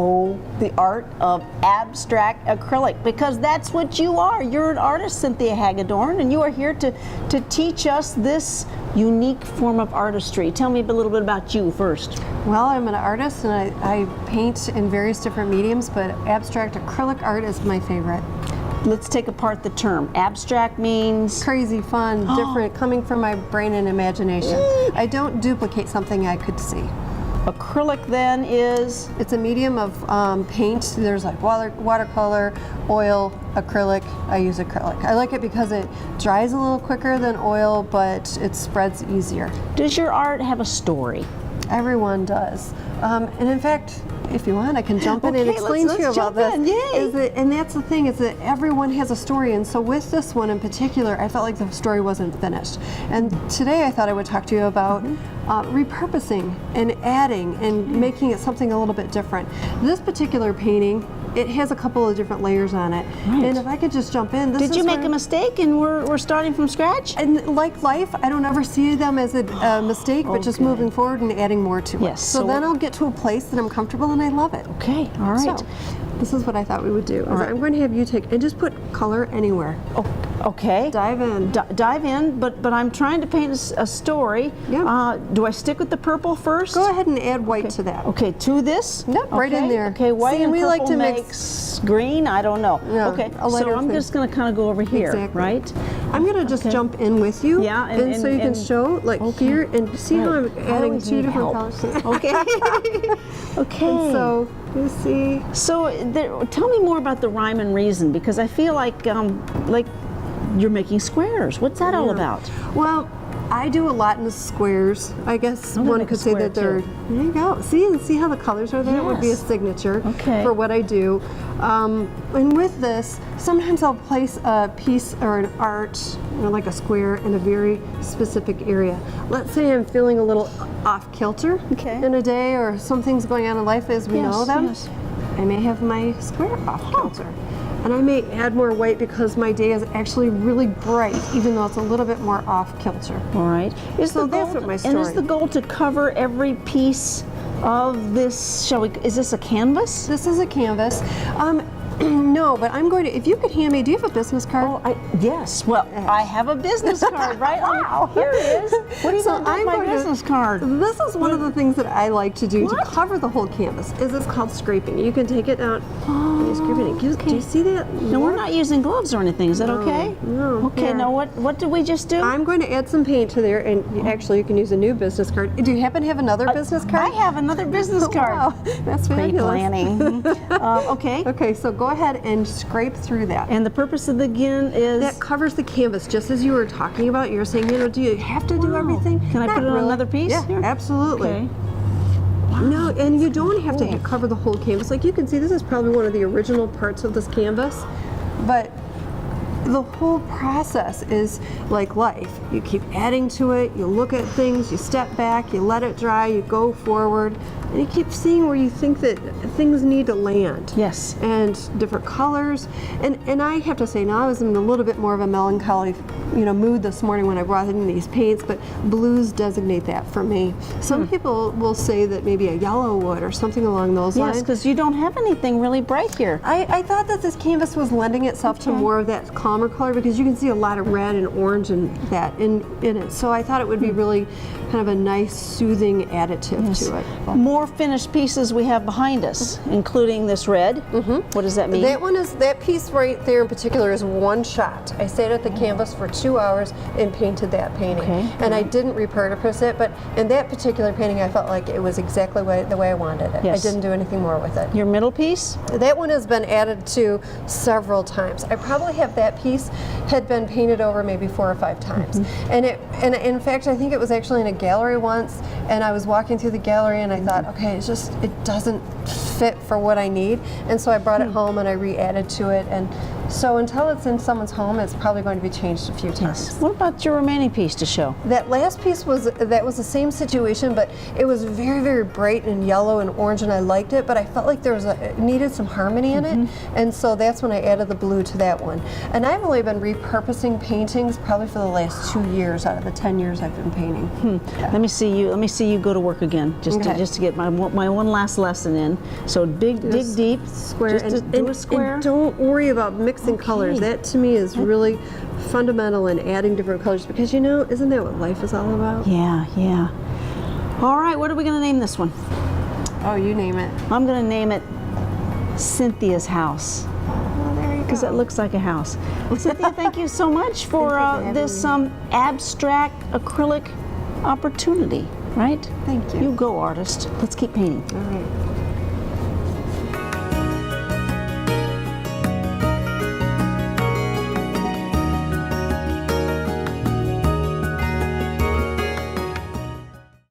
Oh, the art of abstract acrylic, because that's what you are. You're an artist, Cynthia Hagedorn, and you are here to teach us this unique form of artistry. Tell me a little bit about you first. Well, I'm an artist and I paint in various different mediums, but abstract acrylic art is my favorite. Let's take apart the term. Abstract means? Crazy, fun, different, coming from my brain and imagination. I don't duplicate something I could see. Acrylic then is? It's a medium of paint. There's like watercolor, oil, acrylic. I use acrylic. I like it because it dries a little quicker than oil, but it spreads easier. Does your art have a story? Everyone does. And in fact, if you want, I can jump in and explain to you about this. And that's the thing, is that everyone has a story, and so with this one in particular, I felt like the story wasn't finished. And today I thought I would talk to you about repurposing and adding and making it something a little bit different. This particular painting, it has a couple of different layers on it. Right. And if I could just jump in, Did you make a mistake and we're starting from scratch? And like life, I don't ever see them as a mistake, but just moving forward and adding more to it. Yes. So then I'll get to a place that I'm comfortable and I love it. Okay, all right. So, this is what I thought we would do. Right. I'm going to have you take and just put color anywhere. Oh, okay. Dive in. Dive in, but I'm trying to paint a story. Yeah. Do I stick with the purple first? Go ahead and add white to that. Okay, to this? Yep, right in there. Okay, white See, and we purple like to makes green? I don't know. No, okay, a lighter so I'm thing. just going to kind of go over here, Exactly. right? I'm going to just jump in with you. Yeah, and so you can show like here and see how I'm adding two different colors. Okay. Okay. And so you see. So tell me more about the rhyme and reason, because I feel like you're making squares. What's that all about? Well, I do a lot in the squares. I guess one could say that they're, there you go. See how the colors are there? It would be a signature for what I do. And with this, sometimes I'll place a piece or an art, like a square, in a very specific area. Let's say I'm feeling a little off kilter in a day, or something's going on in life as we know them. Yes. I may have my square off kilter. And I may add more white because my day is actually really bright, even though it's a little bit more off kilter. All right. So that's what my story. And is the goal to cover every piece of this, is this a canvas? This is a canvas. No, but I'm going to, if you could hand me, do you have a business card? Oh, yes. Well, I have a business card, right? Wow. Here it is. What are you going to do with my business card? This is one of the things that I like to do to cover the whole canvas. It's called scraping. You can take it out and you scrape it. Do you see that? No, we're not using gloves or anything. Is that okay? No. Okay, Here. now what did we just do? I'm going to add some paint to there, and actually you can use a new business card. Do you happen to have another business card? I have another business card. Wow, that's fabulous. Pre-planning. Okay. Okay, so go ahead and scrape through that. And the purpose of the again is? That covers the canvas, just as you were talking about. You're saying, do you have to do everything? Can I put it on another piece? Yeah, here? absolutely. Okay. No, and you don't have to cover the whole canvas. Like you can see, this is probably one of the original parts of this canvas, but the whole process is like life. You keep adding to it, you look at things, you step back, you let it dry, you go forward, and you keep seeing where you think that things need to land. Yes. And different colors. And I have to say, now I was in a little bit more of a melancholy mood this morning when I brought in these paints, but blues designate that for me. Some people will say that maybe a yellow would or something along those lines. Yes, because you don't have anything really bright here. I thought that this canvas was lending itself to more of that calmer color, because you can see a lot of red and orange and that in it. So I thought it would be really kind of a nice soothing additive to it. More finished pieces we have behind us, including this red. What does that mean? That piece right there in particular is one shot. I sat at the canvas for 2 hours and painted that painting. And I didn't repurpose it, but in that particular painting I felt like it was exactly the way I wanted it. Yes. I didn't do anything more with it. Your middle piece? That one has been added to several times. I probably have that piece had been painted over maybe 4 or 5 times. And in fact, I think it was actually in a gallery once, and I was walking through the gallery and I thought, okay, it doesn't fit for what I need. And so I brought it home and I re-added to it, and So until it's in someone's home, it's probably going to be changed a few times. What about your remaining piece to show? That last piece was the same situation, but it was very, very bright and yellow and orange, and I liked it, but I felt like it needed some harmony in it, and so that's when I added the blue to that one. And I've only been repurposing paintings probably for the last 2 years out of the 10 years I've been painting. Yeah. Let me see you go to work again, just to get my one last lesson in. So dig deep, square, just do a square. And don't worry about mixing colors. That to me is really fundamental in adding different colors, because isn't that what life is all about? Yeah, yeah. All right, what are we going to name this one? Oh, you name it. I'm going to name it Cynthia's House. Well, there you go. Because it looks like a house. Cynthia, thank you so much for this abstract acrylic opportunity, right? Thank you. You go, artist. Let's keep painting. All right.